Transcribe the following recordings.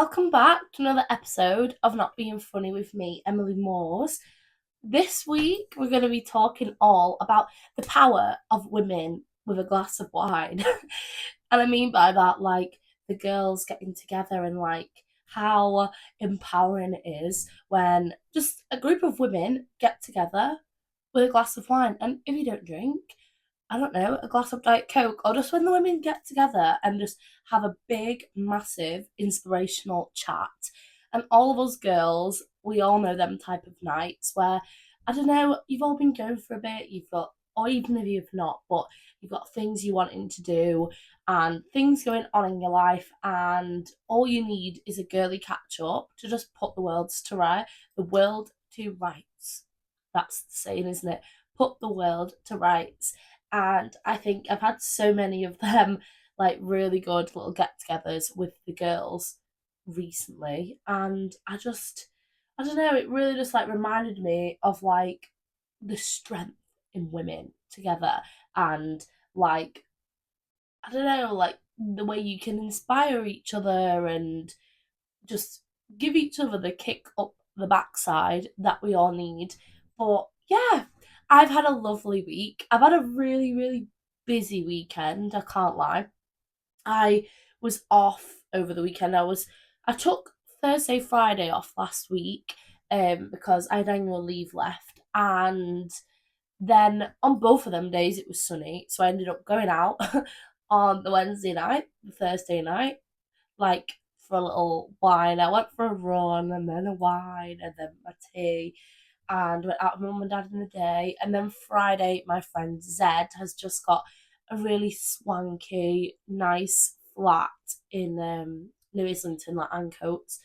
Welcome back to another episode of Not Being Funny with me, Emily Moores. This week, we're going to be talking all about the power of women with a glass of wine. And I mean by that, like, the girls getting together and, like, how empowering it is when just a group of women get together with a glass of wine. And if you don't drink, I don't know, a glass of Diet Coke, or just when the women get together and just have a big, massive, inspirational chat. And all of us girls, we all know them type of nights where, I don't know, you've all been going for a bit, you've got, or even if you've not, but you've got things you wanting to do and things going on in your life, and all you need is a girly catch up to just put the world to rights. That's the saying, isn't it? Put the world to rights. And I think I've had so many of them, like really good little get-togethers with the girls recently, and I don't know, it really just like reminded me of like the strength in women together, and like I don't know, like the way you can inspire each other and just give each other the kick up the backside that we all need. But yeah, I've had a lovely week. I've had a really, really busy weekend, I can't lie. I was off over the weekend. I took Thursday, Friday off last week because I had annual leave left, and then on both of them days it was sunny, so I ended up going out on the Wednesday night, the Thursday night, like for a little wine. I went for a run and then a wine and then my tea, and went out with my mum and dad in the day. And then Friday, my friend Zed has just got a really swanky, nice flat in New Islington, like Ancoats.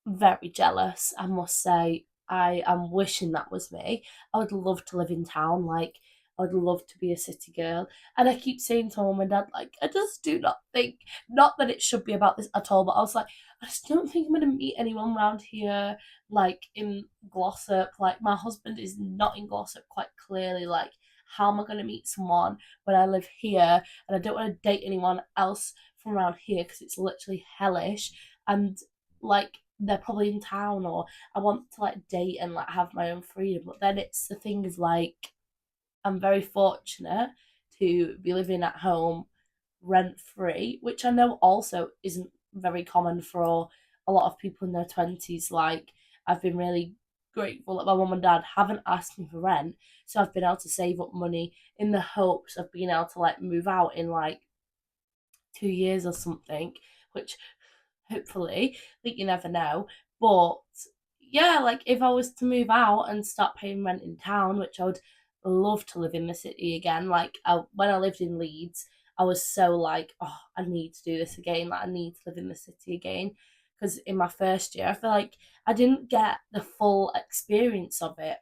Very jealous, I must say. I am wishing that was me. I would love to live in town, like I would love to be a city girl. And I keep saying to mum and dad, like, I just do not think, not that it should be about this at all, but I was like, I just don't think I'm gonna meet anyone around here, like in Glossop. Like my husband is not in Glossop quite clearly. Like, how am I gonna meet someone when I live here and I don't want to date anyone else from around here because it's literally hellish. And like they're probably in town, or I want to like date and like have my own freedom. But then it's the thing is like I'm very fortunate to be living at home rent free, which I know also isn't very common for a lot of people in their 20s. Like, I've been really grateful that my mum and dad haven't asked me for rent, so I've been able to save up money in the hopes of being able to like move out in like 2 years or something, which hopefully, like you never know. But yeah, like if I was to move out and start paying rent in town, which I would love to live in the city again. Like when I lived in Leeds, I was so like, oh, I need to do this again. Like I need to live in the city again. Because in my first year, I feel like I didn't get the full experience of it.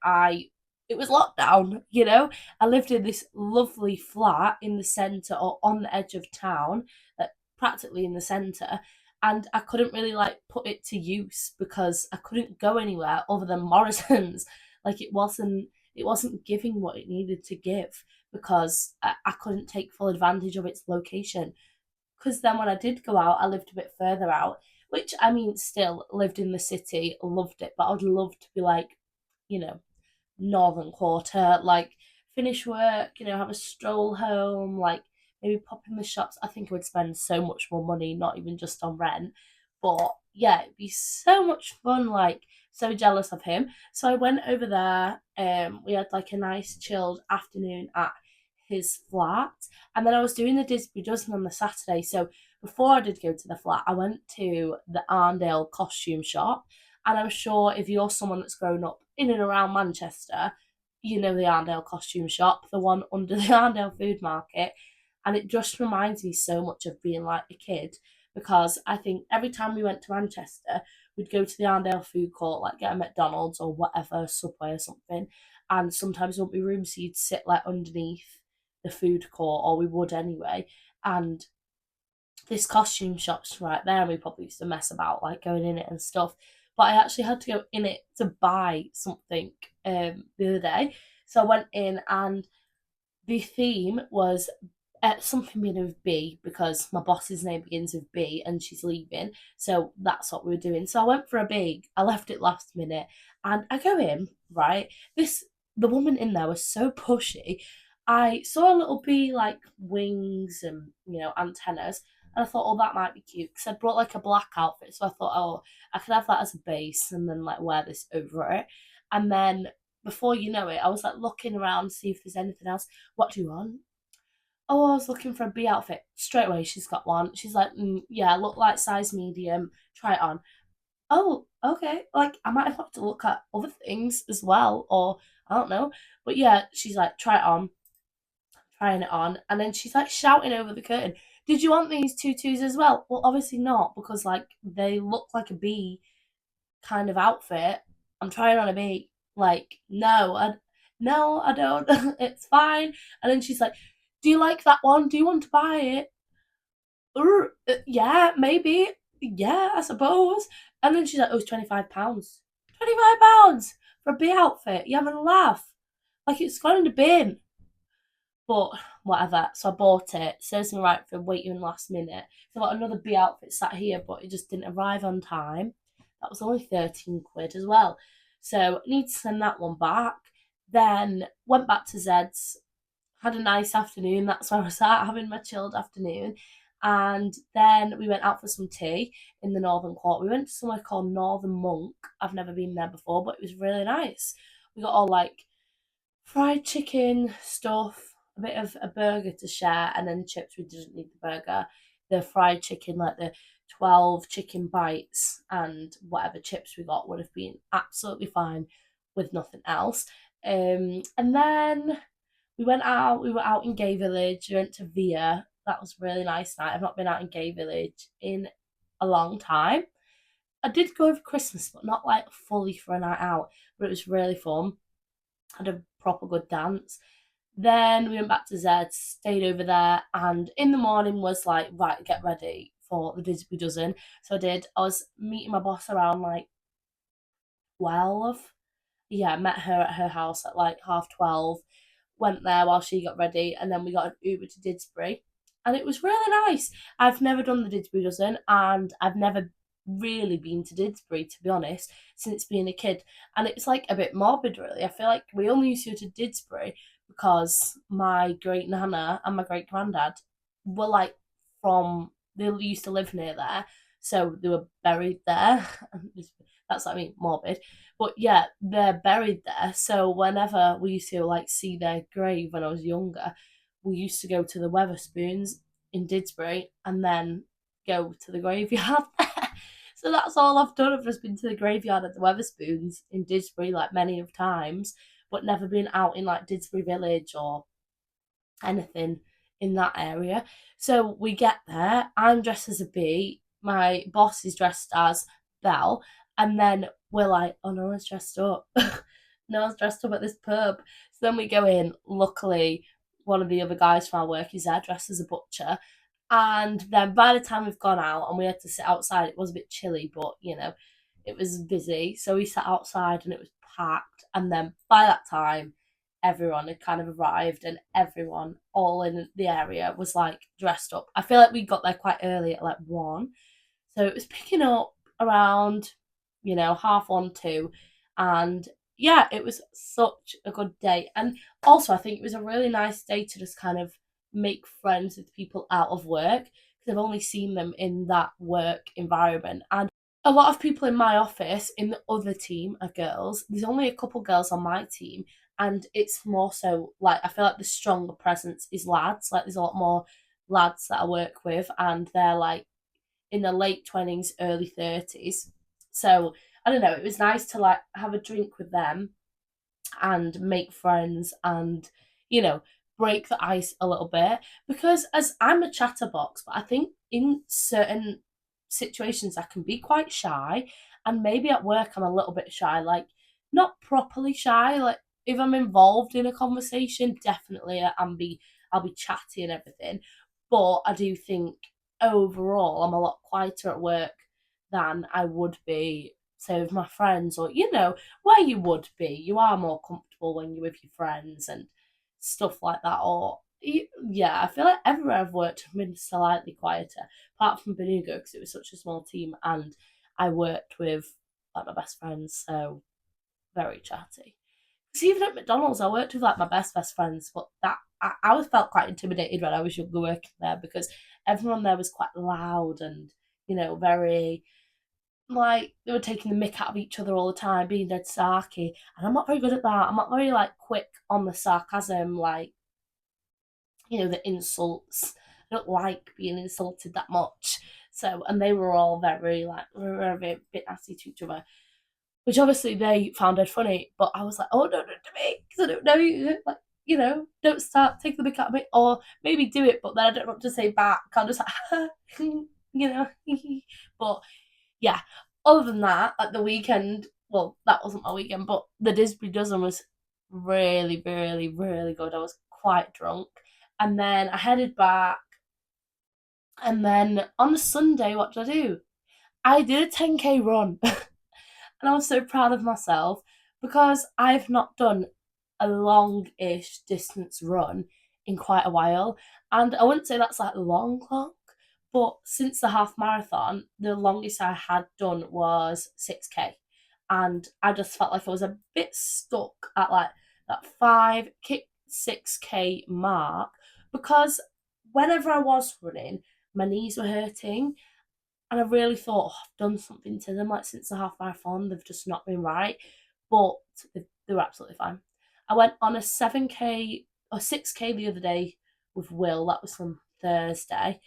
It was lockdown, you know. I lived in this lovely flat in the centre or on the edge of town, like practically in the centre, and I couldn't really like put it to use because I couldn't go anywhere other than Morrison's. Like it wasn't giving what it needed to give because I couldn't take full advantage of its location. Because then when I did go out, I lived a bit further out, which I mean, still lived in the city, loved it, but I'd love to be like, you know, northern quarter, like finish work, have a stroll home, like maybe pop in the shops. I think I would spend so much more money, not even just on rent. But yeah, it'd be so much fun, like so jealous of him. So I went over there, we had like a nice chilled afternoon at his flat. And then I was doing the Disney Dozen on the Saturday. So before I did go to the flat, I went to the Arndale costume shop. And I'm sure if you're someone that's grown up in and around Manchester, you know the Arndale costume shop, the one under the Arndale food market. And it just reminds me so much of being like a kid, because I think every time we went to Manchester, we'd go to the Arndale food court, like get a McDonald's or whatever, Subway or something. And sometimes there wouldn't be room, so you'd sit like underneath the food court, or we would anyway. And this costume shop's right there, and we probably used to mess about like going in it and stuff. But I actually had to go in it to buy something the other day. So I went in, and the theme was something beginning with B because my boss's name begins with B and she's leaving. So that's what we were doing. So I went for a big. I left it last minute and I go in, right? The woman in there was so pushy. I saw a little bee like wings and, antennas. And I thought, oh, that might be cute because I brought like a black outfit. So I thought, oh, I could have that as a base and then like wear this over it. And then before you know it, I was like looking around to see if there's anything else. What do you want? Oh, I was looking for a B outfit. Straight away, she's got one. She's like, yeah, look like size medium. Try it on. Oh, okay. Like, I might have to look at other things as well, or I don't know. But yeah, she's like, try it on, trying it on. And then she's like shouting over the curtain, did you want these tutus as well? Well, obviously not, because like they look like a bee kind of outfit. I'm trying on a bee. Like, no, I don't. It's fine. And then she's like, do you like that one? Do you want to buy it? Yeah, maybe. Yeah, I suppose. And then she's like, oh, it's £25. £25 for a bee outfit. You having a laugh? Like it's gone in the bin. But whatever. So I bought it. Serves me right for waiting last minute. So I got another bee outfit sat here, but it just didn't arrive on time. That was only 13 quid as well. So I need to send that one back. Then went back to Zed's, had a nice afternoon. That's where I was at, having my chilled afternoon. And then we went out for some tea in the Northern Court. We went to somewhere called Northern Monk. I've never been there before, but it was really nice. We got all like fried chicken stuff, a bit of a burger to share, and then chips. We didn't need the burger. The fried chicken, like the 12 chicken bites and whatever chips we got, would have been absolutely fine with nothing else. And then we went out. We were out in Gay Village. We went to Via. That was a really nice night. I've not been out in Gay Village in a long time. I did go over Christmas, but not like fully for a night out. But it was really fun. Had a proper good dance. Then we went back to Zed, stayed over there, and in the morning was like, right, get ready for the Disney Dozen. So I did. I was meeting my boss around like 12. Yeah, met her at her house at like 12:30. Went there while she got ready, and then we got an Uber to Didsbury, and it was really nice. I've never done the Didsbury Dozen, and I've never really been to Didsbury, to be honest, since being a kid, and it's like a bit morbid, really. I feel like we only used to go to Didsbury because my great nana and my great granddad were like from they used to live near there, so they were buried there. That's what I mean, morbid. But yeah, they're buried there. So whenever we used to like see their grave when I was younger, we used to go to the Weatherspoons in Didsbury and then go to the graveyard there. So that's all I've done. I've just been to the graveyard at the Weatherspoons in Didsbury like many of times, but never been out in like Didsbury Village or anything in that area. So we get there. I'm dressed as a bee. My boss is dressed as Belle, and then we're like, oh, no one's dressed up. No one's dressed up at this pub. So then we go in. Luckily, one of the other guys from our work is there dressed as a butcher. And then by the time we've gone out and we had to sit outside, it was a bit chilly, but it was busy. So we sat outside and it was packed. And then by that time, everyone had kind of arrived and everyone all in the area was like dressed up. I feel like we got there quite early at like 1. So it was picking up around, 1:30, 2. And yeah, it was such a good day. And also, I think it was a really nice day to just kind of make friends with people out of work because I've only seen them in that work environment. And a lot of people in my office in the other team are girls. There's only a couple girls on my team, and it's more so like I feel like the stronger presence is lads. Like there's a lot more lads that I work with, and they're like in their late 20s, early 30s. So I don't know. It was nice to like have a drink with them and make friends and you know break the ice a little bit because as I'm a chatterbox, but I think in certain situations I can be quite shy, and maybe at work I'm a little bit shy, like not properly shy. Like if I'm involved in a conversation, definitely I'll be chatty and everything, but I do think overall I'm a lot quieter at work than I would be say with my friends, or where you would be. You are more comfortable when you're with your friends and stuff like that, or Yeah, I feel like everywhere I've worked, I've been slightly quieter, apart from Benugo because it was such a small team, and I worked with like my best friends, so very chatty. Because even at McDonald's, I worked with like my best friends, but that I was felt quite intimidated when I was younger working there because everyone there was quite loud and very like they were taking the mick out of each other all the time, being dead sarky, and I'm not very good at that. I'm not very like quick on the sarcasm, like the insults. I don't like being insulted that much. So, and they were all very like very bit nasty to each other, which obviously they found it funny. But I was like, oh, don't do it to me because I don't know you. Like, don't start take the mick out of me, or maybe do it, but then I don't know what to say back. I'm just like, but yeah. Other than that, like the weekend, well, that wasn't my weekend, but the Disney Dozen was really, really, really good. I was quite drunk. And then I headed back. And then on the Sunday, what did I do? I did a 10K run. And I was so proud of myself because I've not done a long ish distance run in quite a while. And I wouldn't say that's like long, but since the half marathon, the longest I had done was 6K. And I just felt like I was a bit stuck at like that 6K mark because whenever I was running, my knees were hurting. And I really thought, I've done something to them. Like since the half marathon, they've just not been right. But they were absolutely fine. I went on a 7K or 6K the other day with Will. That was from Thursday.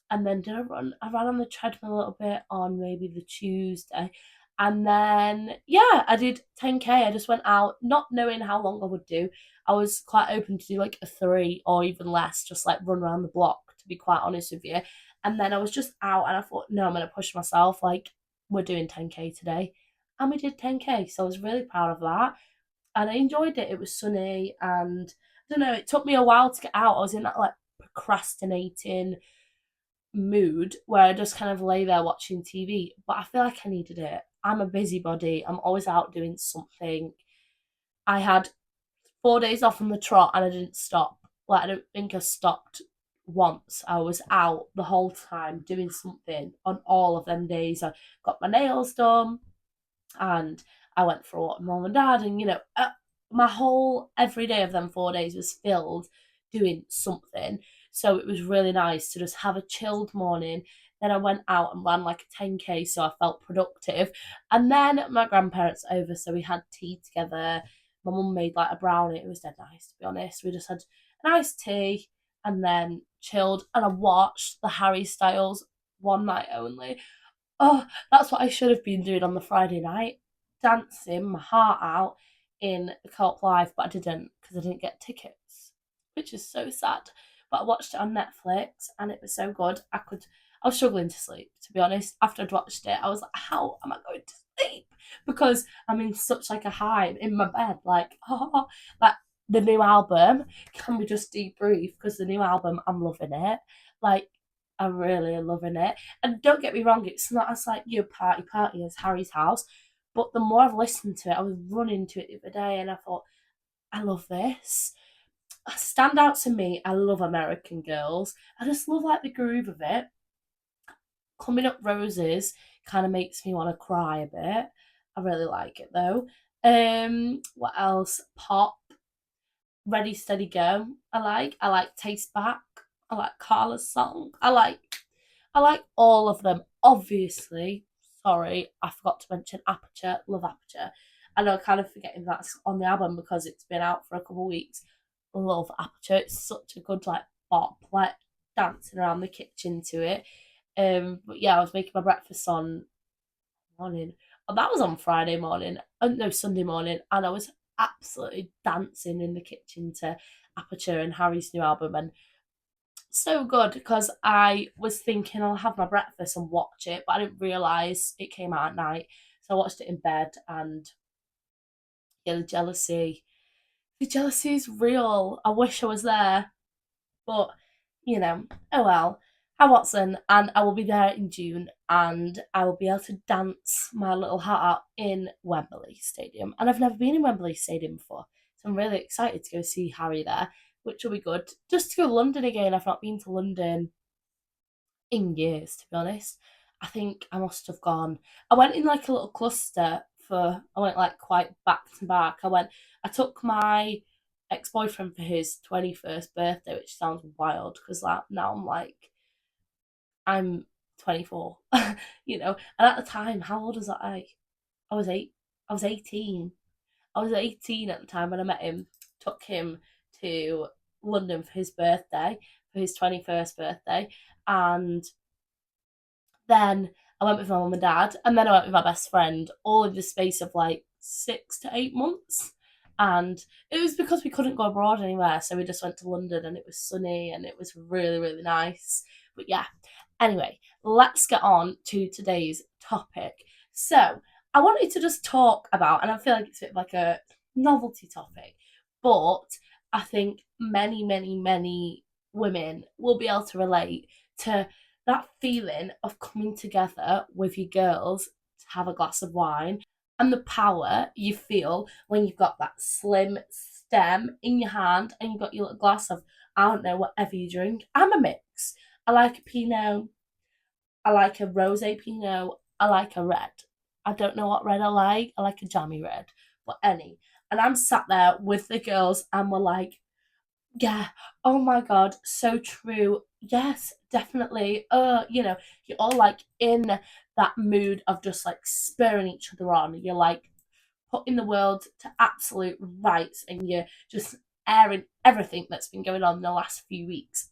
And then did I run? I ran on the treadmill a little bit on maybe the Tuesday. And then, yeah, I did 10K. I just went out, not knowing how long I would do. I was quite open to do like a 3 or even less, just like run around the block, to be quite honest with you. And then I was just out and I thought, no, I'm going to push myself. Like, we're doing 10K today. And we did 10K. So I was really proud of that. And I enjoyed it. It was sunny. And I don't know, it took me a while to get out. I was in that like procrastinating mood where I just kind of lay there watching TV. But I feel like I needed it. I'm a busybody. I'm always out doing something. I had 4 days off from the trot and I didn't stop. Like, I don't think I stopped once. I was out the whole time doing something on all of them days. I got my nails done and I went for a walk with mum and dad. And, my whole every day of them 4 days was filled doing something. So it was really nice to just have a chilled morning. Then I went out and ran like a 10K, so I felt productive. And then my grandparents over, so we had tea together. My mum made like a brownie. It was dead nice, to be honest. We just had a nice tea and then chilled. And I watched the Harry Styles one night only. Oh, that's what I should have been doing on the Friday night. Dancing my heart out in the Co-op Live, but I didn't because I didn't get tickets, which is so sad. But I watched it on Netflix and it was so good. I was struggling to sleep, to be honest. After I'd watched it, I was like, how am I going to sleep? Because I'm in such like a high in my bed, like, oh, like the new album. Can we just debrief? Because the new album, I'm loving it. Like, I'm really loving it. And don't get me wrong, it's not as like your party as Harry's House. But the more I've listened to it, I was running to it the other day and I thought, I love this. Stand out to me, I love American Girls. I just love like the groove of it. Coming Up Roses kind of makes me want to cry a bit. I really like it though. What else? Pop, Ready Steady Go. I like Taste Back. I like Carla's song. I like all of them. Obviously, sorry, I forgot to mention Aperture. Love Aperture. I know I'm kind of forgetting that's on the album because it's been out for a couple of weeks. Love Aperture. It's such a good like bop, like dancing around the kitchen to it. But yeah, I was making my breakfast on morning. Oh, that was on Friday morning. No, Sunday morning, and I was absolutely dancing in the kitchen to Aperture and Harry's new album, and so good because I was thinking I'll have my breakfast and watch it, but I didn't realise it came out at night. So I watched it in bed and yeah, the jealousy. The jealousy is real. I wish I was there. But, oh well. Hi Watson, and I will be there in June and I will be able to dance my little heart out in Wembley Stadium. And I've never been in Wembley Stadium before. So I'm really excited to go see Harry there. which will be good. Just to go to London again. I've not been to London in years, to be honest. I think I must have gone. I went in like a little cluster for. I went like quite back to back. I took my ex boyfriend for his 21st birthday, which sounds wild because like now I'm 24, you know. And at the time, how old was I? I was eight. I was 18. I was 18 at the time when I met him. Took him to London for his birthday, for his 21st birthday, and then I went with my mum and dad, and then I went with my best friend, all in the space of like 6 to 8 months. And it was because we couldn't go abroad anywhere, so we just went to London, and it was sunny, and it was really, really nice. But yeah, anyway, let's get on to today's topic. So, I wanted to just talk about, and I feel like it's a bit like a novelty topic, but I think many, many, many women will be able to relate to that feeling of coming together with your girls to have a glass of wine and the power you feel when you've got that slim stem in your hand and you've got your little glass of, I don't know, whatever you drink. I'm a mix. I like a Pinot, I like a rose Pinot, I like a red. I don't know what red I like. I like a jammy red, but any. And I'm sat there with the girls and we're like, yeah. Oh my god, so true. Yes, definitely. You're all like in that mood of just like spurring each other on. You're like putting the world to absolute rights and you're just airing everything that's been going on in the last few weeks.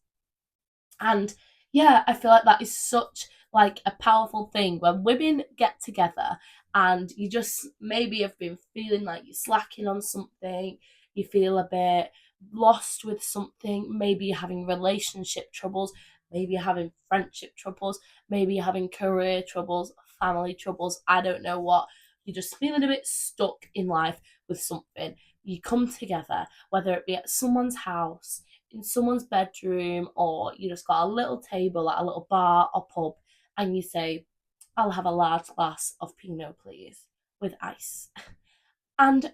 And yeah, I feel like that is such like a powerful thing when women get together and you just maybe have been feeling like you're slacking on something, you feel a bit lost with something, maybe you're having relationship troubles, maybe you're having friendship troubles, maybe you're having career troubles, family troubles, I don't know what. You're just feeling a bit stuck in life with something. You come together, whether it be at someone's house, in someone's bedroom, or you just got a little table at a little bar or pub and you say, I'll have a large glass of Pinot, please, with ice. And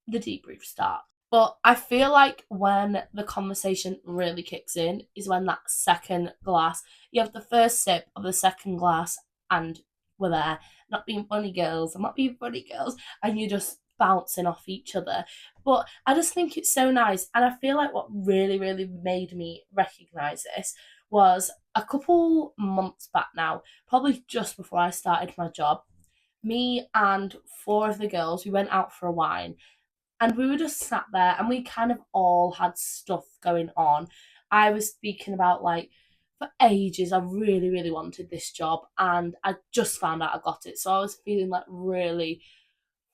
the debrief starts. But I feel like when the conversation really kicks in is when that second glass, you have the first sip of the second glass, and we're there, not being funny girls, I'm not being funny girls, and you're just bouncing off each other. But I just think it's so nice. And I feel like what really, really made me recognize this was a couple months back now, probably just before I started my job. Me and four of the girls, we went out for a wine and we were just sat there and we kind of all had stuff going on. I was speaking about like for ages I really, really wanted this job and I just found out I got it. So I was feeling like really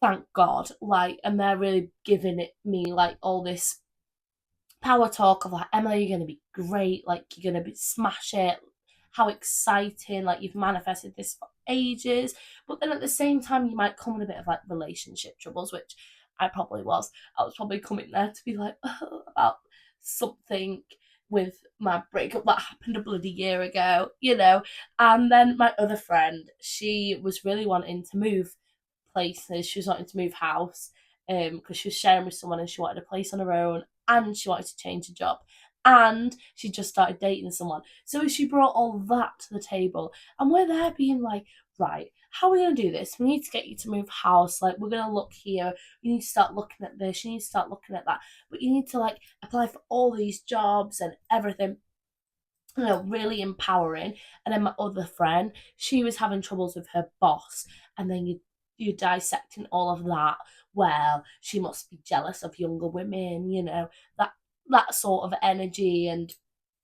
thank God. Like and they're really giving it me like all this power talk of like Emily, you're gonna be great, like you're gonna be smash it, how exciting, like you've manifested this for ages. But then at the same time you might come with a bit of like relationship troubles, which I probably was. I was probably coming there to be like about something with my breakup that happened a bloody year ago, you know. And then my other friend, she was really wanting to move places. She was wanting to move house because she was sharing with someone and she wanted a place on her own and she wanted to change her job and she just started dating someone. So she brought all that to the table and we're there being like, right, how are we going to do this? We need to get you to move house. Like, we're going to look here. You need to start looking at this. You need to start looking at that. But you need to like apply for all these jobs and everything. You know, really empowering. And then my other friend, she was having troubles with her boss. And then you dissecting all of that. Well, she must be jealous of younger women, you know, that sort of energy and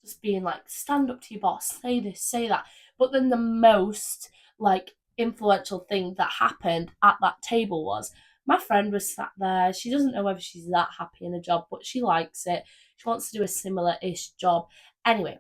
just being like, stand up to your boss, say this, say that. But then the most like influential thing that happened at that table was my friend was sat there. She doesn't know whether she's that happy in a job, but she likes it. She wants to do a similar ish job. Anyway,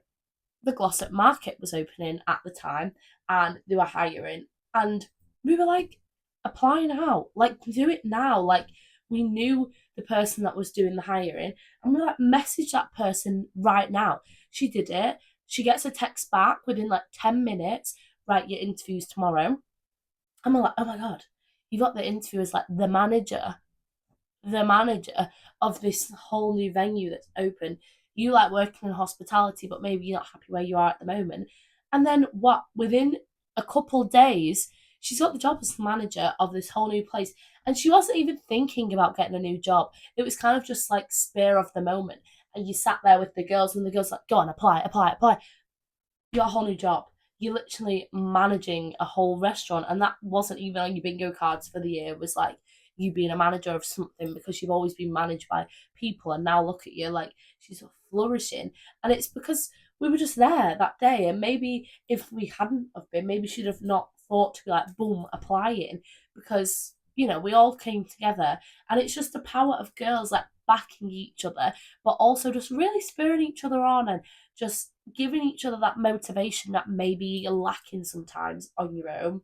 the Glossop Market was opening at the time and they were hiring. And we were like, apply now. Like, do it now. Like, we knew the person that was doing the hiring and we are like, message that person right now. She did it. She gets a text back within like 10 minutes. Right, your interview's tomorrow. And we're like, oh my God, you got the interview as like the manager of this whole new venue that's open. you like working in hospitality, but maybe you're not happy where you are at the moment. And then what, within a couple days, she's got the job as the manager of this whole new place. And she wasn't even thinking about getting a new job. It was kind of just like spur of the moment. And you sat there with the girls, and the girls like, go on, apply, apply, apply. You got a whole new job. You're literally managing a whole restaurant, and that wasn't even on your bingo cards for the year. It was like you being a manager of something, because you've always been managed by people, and now look at you, like she's flourishing. And it's because we were just there that day, and maybe if we hadn't have been, maybe she'd have not thought to be like, boom, applying, because we all came together. And it's just the power of girls like backing each other, but also just really spurring each other on, and just giving each other that motivation that maybe you're lacking sometimes on your own.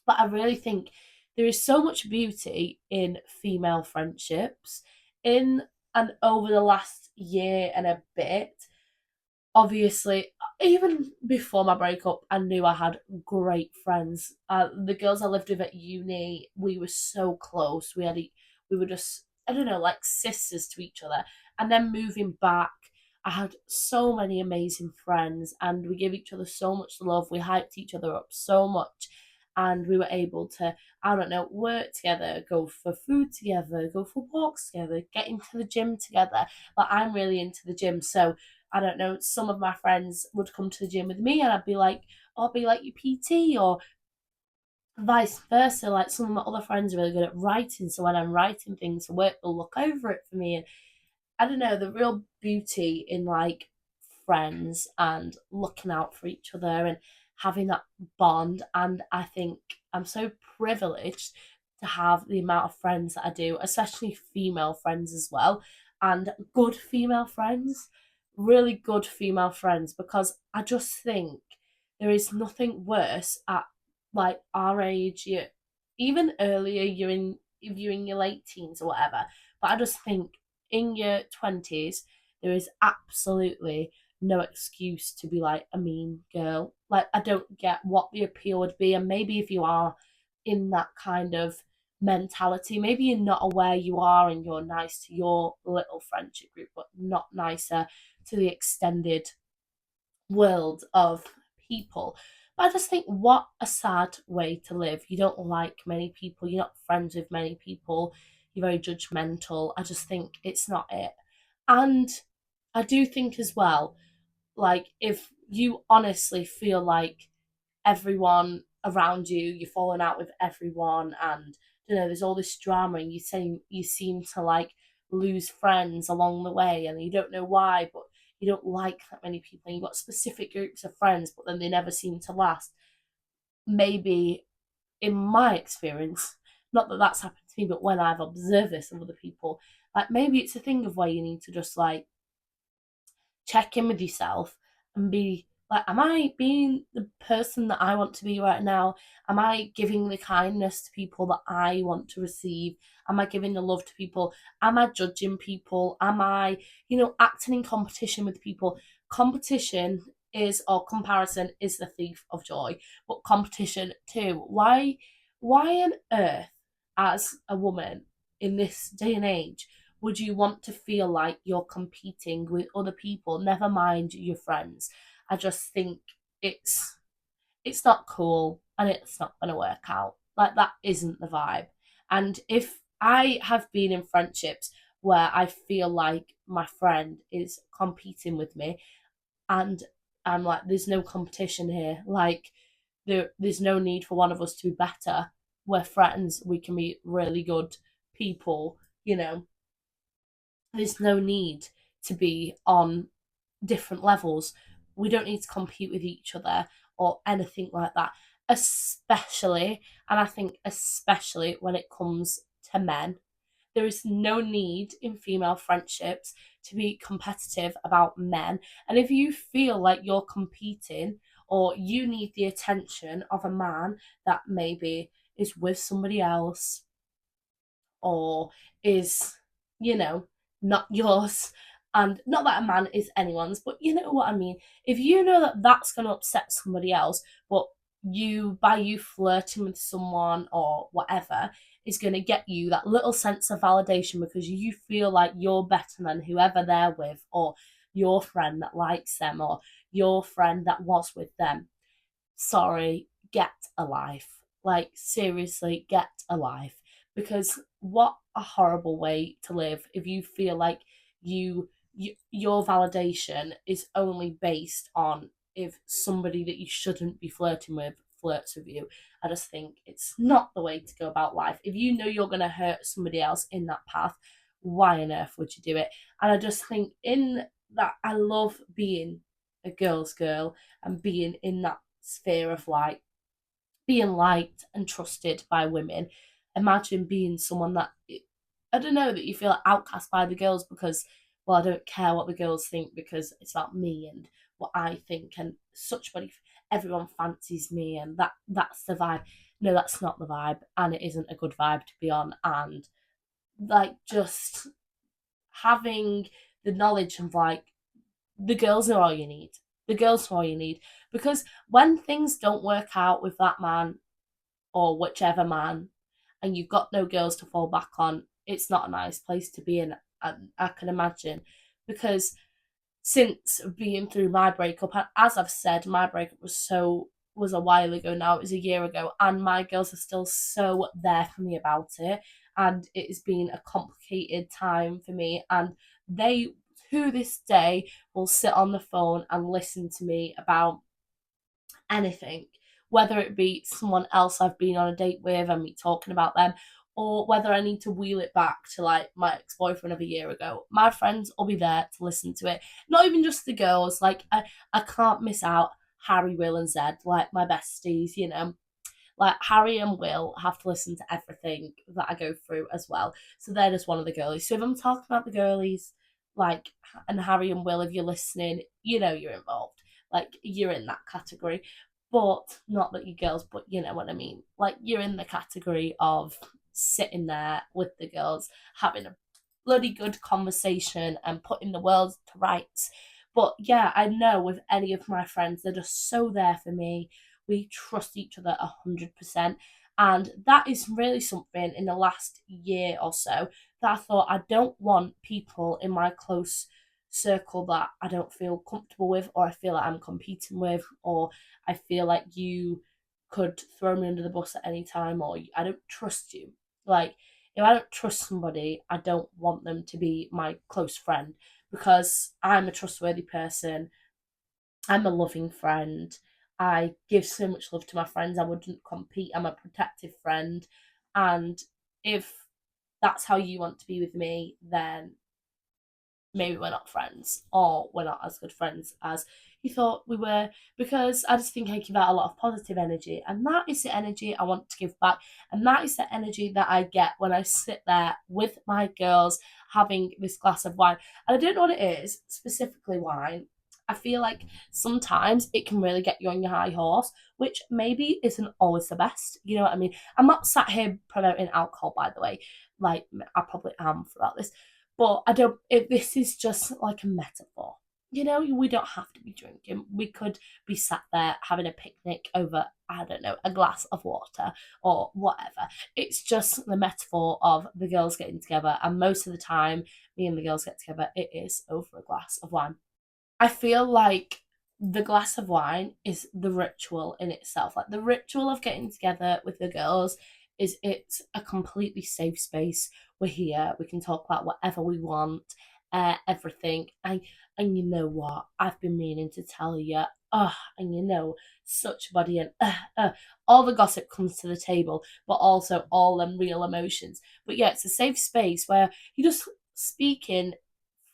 But I really think there is so much beauty in female friendships. In and over the last year and a bit, obviously, even before my breakup, I knew I had great friends. The girls I lived with at uni, we were so close. We were just, I don't know, like sisters to each other. And then moving back, I had so many amazing friends, and we gave each other so much love. We hyped each other up so much, and we were able to, I don't know, work together, go for food together, go for walks together, get into the gym together. Like, I'm really into the gym, so I don't know, some of my friends would come to the gym with me, and I'd be like, "Oh, I'll be like your PT," or vice versa. Like, some of my other friends are really good at writing, so when I'm writing things for work, they'll look over it for me. And I don't know, the real beauty in like friends and looking out for each other and having that bond. And I think I'm so privileged to have the amount of friends that I do, especially female friends as well, and good female friends, really good female friends, because I just think there is nothing worse at like our age, even earlier, if you're in your late teens or whatever. But I just think in your 20s, there is absolutely no excuse to be like a mean girl. Like, I don't get what the appeal would be. And maybe if you are in that kind of mentality, maybe you're not aware you are, and you're nice to your little friendship group, but not nicer to the extended world of people. But I just think, what a sad way to live. You don't like many people, you're not friends with many people, you're very judgmental. I just think it's not it. And I do think as well, like, if you honestly feel like everyone around you, you're falling out with everyone, and there's all this drama, and you seem to like lose friends along the way, and you don't know why, but you don't like that many people, and you've got specific groups of friends, but then they never seem to last. Maybe, in my experience, not that that's happened to me, but when I've observed this in other people, like, maybe it's a thing of where you need to just like check in with yourself and be like, am I being the person that I want to be right now? Am I giving the kindness to people that I want to receive? Am I giving the love to people? Am I judging people? Am I, acting in competition with people? Competition is, or comparison is, the thief of joy, but competition too. Why on earth, as a woman in this day and age, would you want to feel like you're competing with other people, never mind your friends? I just think it's not cool, and it's not going to work out. Like, that isn't the vibe. And if I have been in friendships where I feel like my friend is competing with me, and I'm like, there's no competition here. Like, there's no need for one of us to be better. We're friends. We can be really good people. There's no need to be on different levels. We don't need to compete with each other or anything like that. Especially, and I think especially when it comes to men, there is no need in female friendships to be competitive about men. And if you feel like you're competing, or you need the attention of a man that maybe is with somebody else, or is, you know, not yours, and not that a man is anyone's, but you know what I mean. If you know that that's going to upset somebody else, but by you flirting with someone or whatever, is going to get you that little sense of validation because you feel like you're better than whoever they're with, or your friend that likes them or your friend that was with them. Sorry, get a life. Like, seriously, get a life. Because what a horrible way to live if you feel like your validation is only based on if somebody that you shouldn't be flirting with flirts with you. I just think it's not the way to go about life. If you know you're going to hurt somebody else in that path, why on earth would you do it? And I just think in that, I love being a girl's girl and being in that sphere of like being liked and trusted by women. Imagine being someone that, I don't know, that you feel outcast by the girls because, well, I don't care what the girls think because it's about me and what I think, and everyone fancies me, and that's the vibe. No, that's not the vibe, and it isn't a good vibe to be on. And like, just having the knowledge of like, the girls are all you need. The girls are all you need. Because when things don't work out with that man or whichever man, and you've got no girls to fall back on, it's not a nice place to be in. I can imagine. Because since being through my breakup, and as I've said, my breakup was a while ago now, it was a year ago, and my girls are still so there for me about it. And it has been a complicated time for me, and they to this day will sit on the phone and listen to me about anything, whether it be someone else I've been on a date with and me talking about them, or whether I need to wheel it back to like my ex-boyfriend of a year ago. My friends will be there to listen to it. Not even just the girls, like I can't miss out Harry, Will and Zed, like my besties, you know. Like Harry and Will have to listen to everything that I go through as well. So they're just one of the girlies. So if I'm talking about the girlies, like, and Harry and Will, if you're listening, you know you're involved. Like, you're in that category. But not that you girls, but you know what I mean. Like, you're in the category of sitting there with the girls, having a bloody good conversation and putting the world to rights. But yeah, I know with any of my friends, they're just so there for me. We trust each other 100%. And that is really something in the last year or so that I thought, I don't want people in my close circle that I don't feel comfortable with, or I feel like I'm competing with, or I feel like you could throw me under the bus at any time, or I don't trust you. Like, if I don't trust somebody, I don't want them to be my close friend, because I'm a trustworthy person. I'm a loving friend. I give so much love to my friends. I wouldn't compete. I'm a protective friend. And if that's how you want to be with me, then maybe we're not friends, or we're not as good friends as you thought we were, because I just think I give out a lot of positive energy, and that is the energy I want to give back, and that is the energy that I get when I sit there with my girls having this glass of wine. And I don't know what it is, specifically wine. I feel like sometimes it can really get you on your high horse, which maybe isn't always the best. You know what I mean? I'm not sat here promoting alcohol, by the way. Like, I probably am throughout this, but I don't. If this is just like a metaphor, you know, we don't have to be drinking. We could be sat there having a picnic over, I don't know, a glass of water or whatever. It's just the metaphor of the girls getting together, and most of the time, me and the girls get together, it is over a glass of wine. I feel like the glass of wine is the ritual in itself. Like, the ritual of getting together with the girls is, it's a completely safe space. We're here. We can talk about whatever we want, everything. And you know what? I've been meaning to tell you. Oh, and you know, such body and all the gossip comes to the table, but also all them real emotions. But yeah, it's a safe space where you just speaking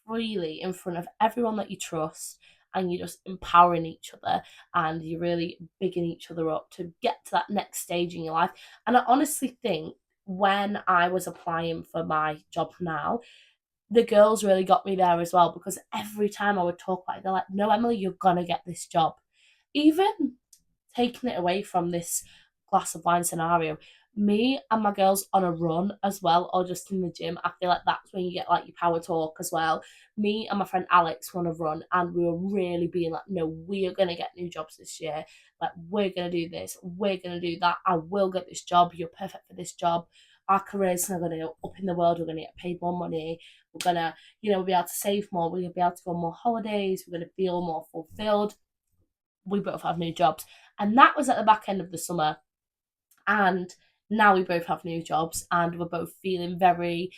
freely in front of everyone that you trust, and you're just empowering each other, and you're really bigging each other up to get to that next stage in your life. And I honestly think when I was applying for my job now, the girls really got me there as well, because every time I would talk about it, they're like, no, Emily, you're gonna get this job. Even taking it away from this glass of wine scenario, me and my girls on a run as well, or just in the gym, I feel like that's when you get like your power talk as well. Me and my friend Alex were on a run, and we were really being like, no, we are going to get new jobs this year. Like, we're going to do this, we're going to do that. I will get this job. You're perfect for this job. our careers are going to go up in the world, we're going to get paid more money, we're going to, we'll be able to save more, we're going to be able to go on more holidays, we're going to feel more fulfilled. We both have new jobs. And that was at the back end of the summer. And now we both have new jobs and we're both feeling very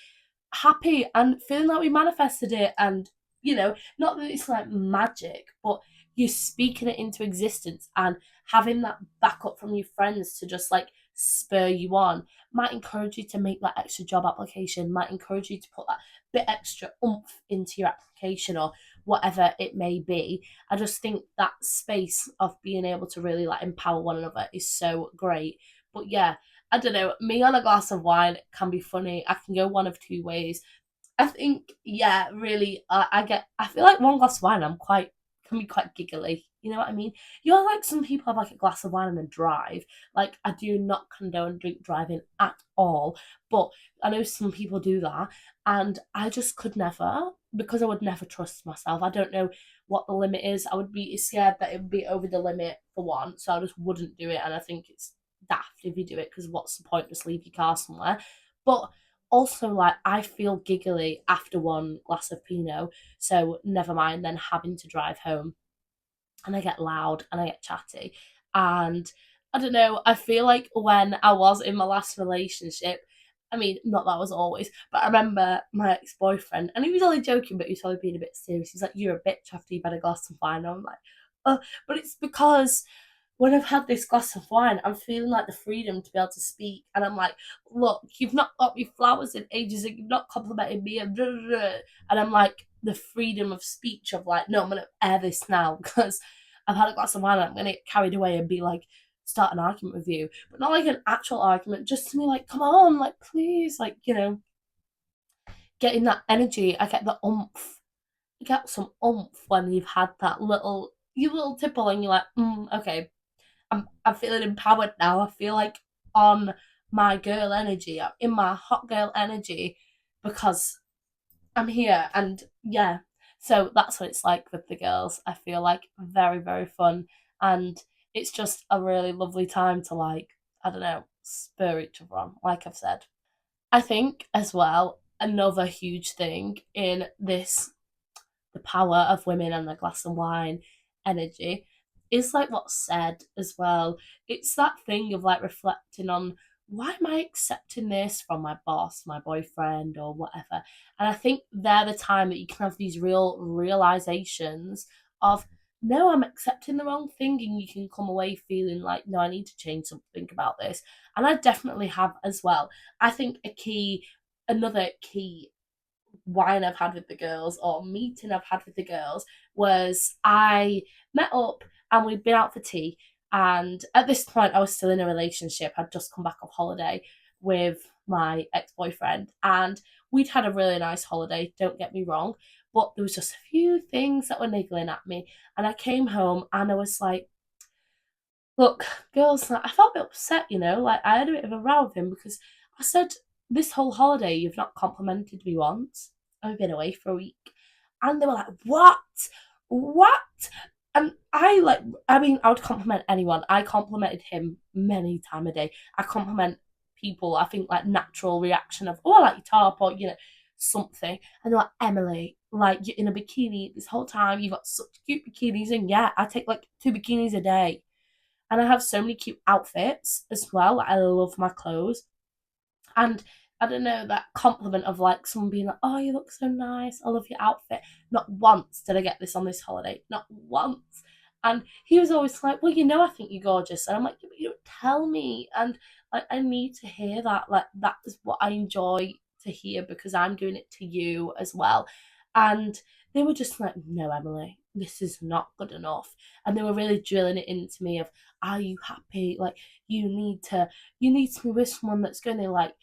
happy and feeling like we manifested it. And, not that it's like magic, but you're speaking it into existence and having that backup from your friends to just like spur you on might encourage you to make that extra job application, might encourage you to put that bit extra oomph into your application or whatever it may be. I just think that space of being able to really like empower one another is so great. But yeah, I don't know, me on a glass of wine can be funny. I can go one of two ways. I think, yeah, really, I feel like one glass of wine, can be quite giggly. You know what I mean? You're like some people have like a glass of wine and then drive. Like, I do not condone drink driving at all, but I know some people do that, and I just could never because I would never trust myself. I don't know what the limit is. I would be scared that it would be over the limit for one, so I just wouldn't do it. And I think it's daft if you do it because what's the point? Just leave your car somewhere. But also, like, I feel giggly after one glass of Pinot, so never mind then having to drive home. And I get loud and I get chatty. And I don't know, I feel like when I was in my last relationship, I mean, not that was always, but I remember my ex boyfriend, and he was only joking, but he was probably being a bit serious. He's like, "You're a bitch after you've had a glass of wine." And I'm like, oh, but it's because when I've had this glass of wine, I'm feeling like the freedom to be able to speak. And I'm like, look, you've not got me flowers in ages and you've not complimented me. And, and I'm like, the freedom of speech of like, no, I'm going to air this now because I've had a glass of wine and I'm going to get carried away and be like, start an argument with you. But not like an actual argument, just to be like, come on, like, please, like, getting that energy. I get the oomph. You get some oomph when you've had that little tipple and you're like, okay, I'm feeling empowered now. I feel like on my girl energy. I'm in my hot girl energy because I'm here and yeah. So that's what it's like with the girls. I feel like very, very fun and it's just a really lovely time to like, I don't know, spur each other on, like I've said. I think as well, another huge thing in this the power of women and the glass of wine energy is like what's said as well. It's that thing of like reflecting on why am I accepting this from my boss, my boyfriend, or whatever. And I think they're the time that you can have these real realizations of no, I'm accepting the wrong thing, and you can come away feeling like, no, I need to change something about this. And I definitely have as well. I think another key wine I've had with the girls or meeting I've had with the girls was I met up and we'd been out for tea. And at this point, I was still in a relationship. I'd just come back off holiday with my ex boyfriend, and we'd had a really nice holiday, don't get me wrong. But there was just a few things that were niggling at me. And I came home and I was like, look, girls, like, I felt a bit upset, like I had a bit of a row with him because I said, this whole holiday, you've not complimented me once. I've been away for a week. And they were like, what? What? And I would compliment anyone. I complimented him many times a day. I compliment people, I think, like, natural reaction of, oh, I like your top, or, something. And they're like, Emily, like, you're in a bikini this whole time. You've got such cute bikinis. And yeah, I take like 2 bikinis a day. And I have so many cute outfits as well. Like, I love my clothes. And I don't know, that compliment of like someone being like, oh, you look so nice. I love your outfit. Not once did I get this on this holiday. Not once. And he was always like, well, I think you're gorgeous. And I'm like, yeah, but you don't tell me. And like, I need to hear that. Like, that is what I enjoy to hear because I'm doing it to you as well. And they were just like, no, Emily, this is not good enough. And they were really drilling it into me of, are you happy? Like, you need to be with someone that's going to like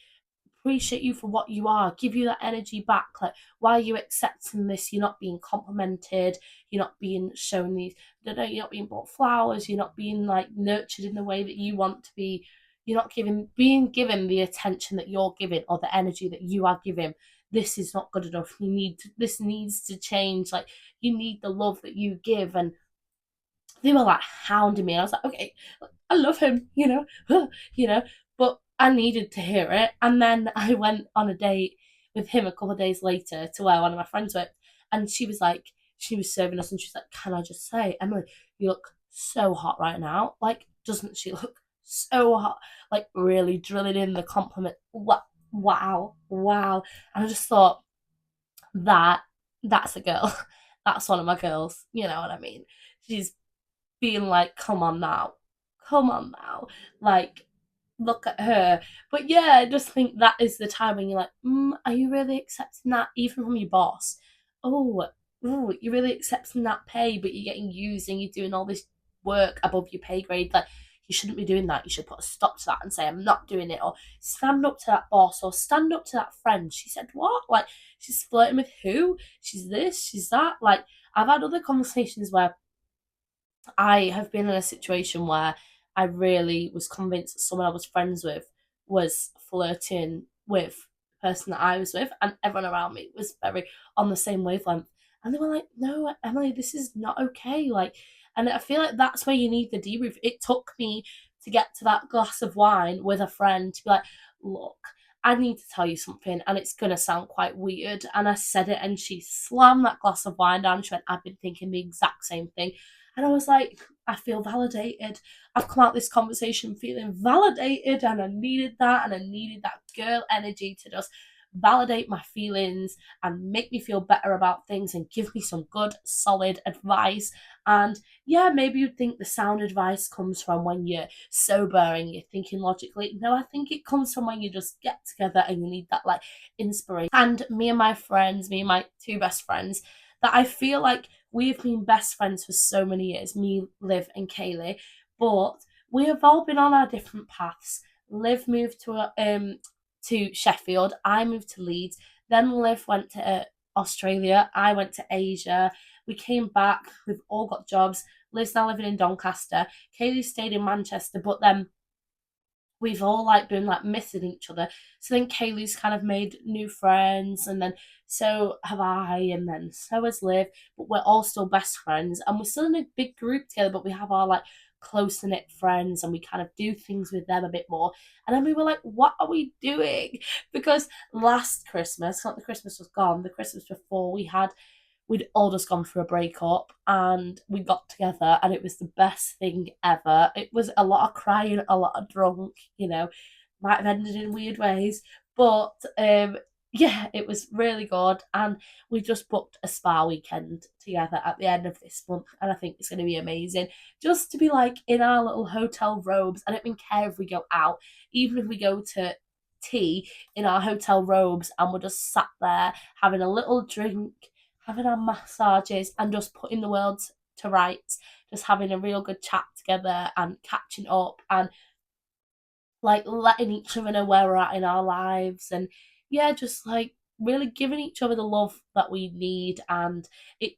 appreciate you for what you are, give you that energy back. Like, why are you accepting this? You're not being complimented, you're not being shown these, I don't know, you're not being bought flowers, you're not being like nurtured in the way that you want to be, you're not being given the attention that you're giving or the energy that you are giving. This is not good enough. This needs to change. Like, you need the love that you give. And they were like hounding me. And I was like, okay, I love him, you know, but I needed to hear it. And then I went on a date with him a couple of days later to where one of my friends worked. And she was like, she was serving us and she's like, can I just say, Emily, you look so hot right now. Like, doesn't she look so hot? Like, really drilling in the compliment. Wow, wow. And I just thought, that, that's a girl. That's one of my girls. You know what I mean? She's being like, come on now. Come on now. Like, look at her. But yeah, I just think that is the time when you're like, are you really accepting that even from your boss? Oh, you're really accepting that pay, but you're getting used and you're doing all this work above your pay grade. Like, you shouldn't be doing that. You should put a stop to that and say, I'm not doing it. Or stand up to that boss or stand up to that friend. She said, what? Like, she's flirting with who? She's this, she's that. Like, I've had other conversations where I have been in a situation where I really was convinced that someone I was friends with was flirting with the person that I was with, and everyone around me was very on the same wavelength. And they were like, no, Emily, this is not okay. Like, and I feel like that's where you need the debrief. It took me to get to that glass of wine with a friend to be like, look, I need to tell you something, and it's gonna sound quite weird. And I said it, and she slammed that glass of wine down. She went, I've been thinking the exact same thing. And I was like, I feel validated. I've come out this conversation feeling validated, and I needed that, and I needed that girl energy to just validate my feelings and make me feel better about things and give me some good, solid advice. And yeah, maybe you'd think the sound advice comes from when you're sober and you're thinking logically. No, I think it comes from when you just get together and you need that like inspiration. And me and my friends, me and my two best friends, that I feel like we've been best friends for so many years, me, Liv, and Kaylee, but we have all been on our different paths. Liv moved to Sheffield, I moved to Leeds, then Liv went to Australia, I went to Asia. We came back, we've all got jobs. Liv's now living in Doncaster. Kaylee stayed in Manchester, but then we've all like been like missing each other. So then Kaylee's kind of made new friends, and then so have I, and then so has Liv. But we're all still best friends, and we're still in a big group together. But we have our like close knit friends, and we kind of do things with them a bit more. And then we were like, what are we doing? Because last Christmas, not the Christmas was gone, the Christmas before, we'd all just gone through a breakup and we got together and it was the best thing ever. It was a lot of crying, a lot of drunk, might have ended in weird ways. But yeah, it was really good. And we just booked a spa weekend together at the end of this month. And I think it's going to be amazing. Just to be like in our little hotel robes. I don't even care if we go out, even if we go to tea in our hotel robes and we're just sat there having a little drink, having our massages, and just putting the world to rights, just having a real good chat together and catching up and like letting each other know where we're at in our lives, and yeah, just like really giving each other the love that we need. And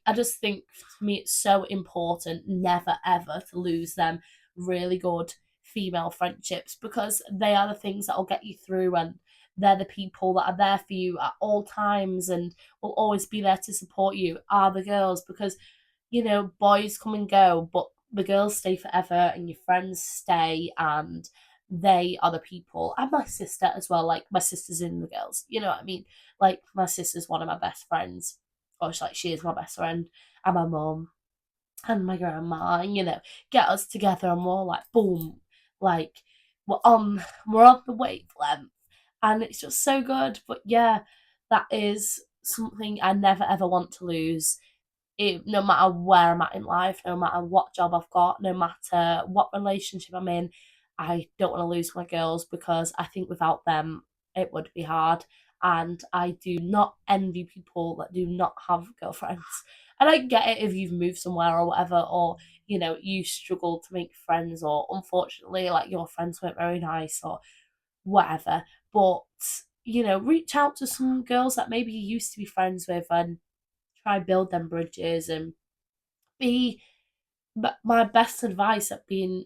I just think for me it's so important never ever to lose them really good female friendships, because they are the things that will get you through, and they're the people that are there for you at all times and will always be there to support you, are the girls. Because boys come and go, but the girls stay forever and your friends stay, and they are the people. And my sister as well, like my sister's in the girls, you know what I mean? Like my sister's one of my best friends, or she is my best friend, and my mum and my grandma, and get us together and we're all like boom, like we're on the wavelength, and it's just so good. But yeah, that is something I never ever want to lose. No matter where I'm at in life, no matter what job I've got, no matter what relationship I'm in, I don't want to lose my girls, because I think without them it would be hard. And I do not envy people that do not have girlfriends. And I get it if you've moved somewhere or whatever, or you struggle to make friends, or unfortunately, like your friends weren't very nice or whatever. But reach out to some girls that maybe you used to be friends with and try build them bridges and be. But my best advice at being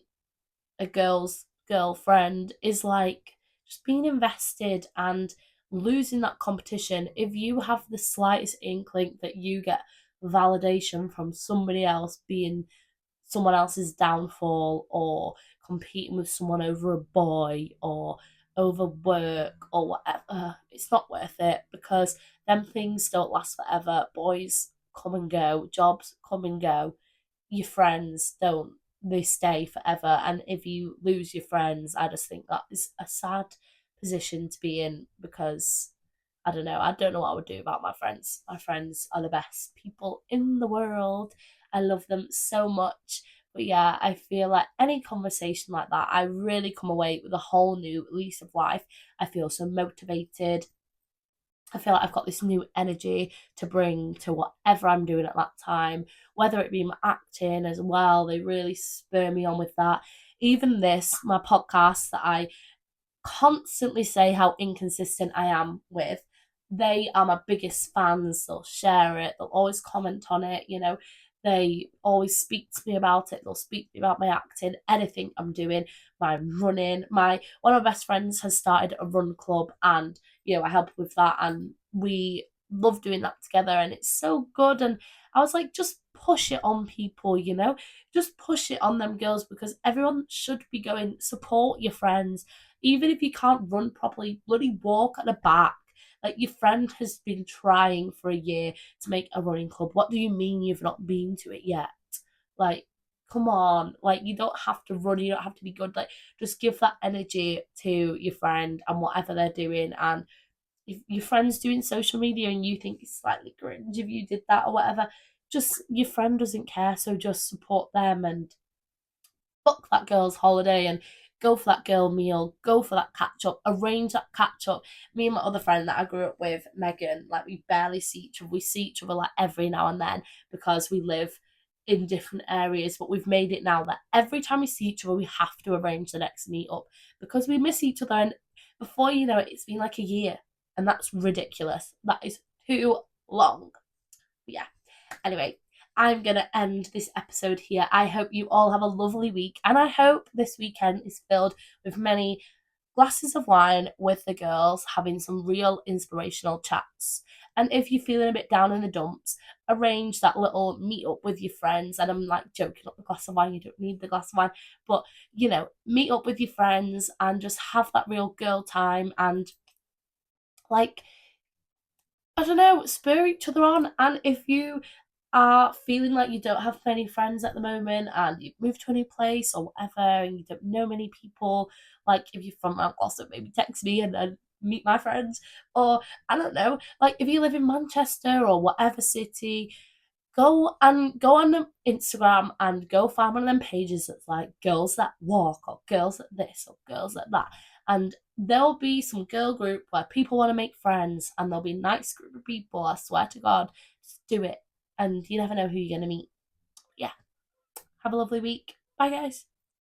a girl's girlfriend is like just being invested and losing that competition. If you have the slightest inkling that you get validation from somebody else being someone else's downfall, or competing with someone over a boy, or over work or whatever, it's not worth it, because them things don't last forever. Boys come and go, jobs come and go, your friends don't, they stay forever. And if you lose your friends, I just think that is a sad position to be in, because I don't know what I would do about my friends. My friends are the best people in the world. I love them so much. But yeah, I feel like any conversation like that, I really come away with a whole new lease of life. I feel so motivated. I feel like I've got this new energy to bring to whatever I'm doing at that time, whether it be my acting as well. They really spur me on with that. Even this, my podcast that I constantly say how inconsistent I am with, they are my biggest fans. They'll share it, they'll always comment on it, they always speak to me about it. They'll speak to me about my acting, anything I'm doing, my running. My one of my best friends has started a run club, and I help with that, and we love doing that together, and it's so good. And I was like, just push it on people, just push it on them girls, because everyone should be going. Support your friends, even if you can't run properly, bloody walk at the back. Like, your friend has been trying for a year to make a running club. What do you mean you've not been to it yet? Like, come on. Like, you don't have to run, you don't have to be good. Like, just give that energy to your friend and whatever they're doing. And if your friend's doing social media and you think it's slightly cringe if you did that or whatever, just, your friend doesn't care, so just support them and book that girl's holiday and go for that girl meal, go for that catch up, arrange that catch up. Me and my other friend that I grew up with, Megan, like, we barely see each other. We see each other like every now and then, because we live in different areas, but we've made it now that every time we see each other, we have to arrange the next meet up, because we miss each other. And before you know it, it's been like a year, and that's ridiculous. That is too long. But yeah. Anyway, I'm going to end this episode here. I hope you all have a lovely week, and I hope this weekend is filled with many glasses of wine with the girls, having some real inspirational chats. And if you're feeling a bit down in the dumps, arrange that little meet up with your friends. And I'm like joking up the glass of wine, you don't need the glass of wine, but meet up with your friends and just have that real girl time, and, like, I don't know, spur each other on. And if you are feeling like you don't have many friends at the moment, and you've moved to a new place or whatever, and you don't know many people, like, if you're from Mount Glossop, maybe text me and meet my friends. Or, I don't know, like, if you live in Manchester or whatever city, go on Instagram and go find one of them pages that's like girls that walk, or girls that this, or girls that that. And there'll be some girl group where people want to make friends, and there'll be a nice group of people, I swear to God. Just do it. And you never know who you're going to meet. Yeah. Have a lovely week. Bye, guys.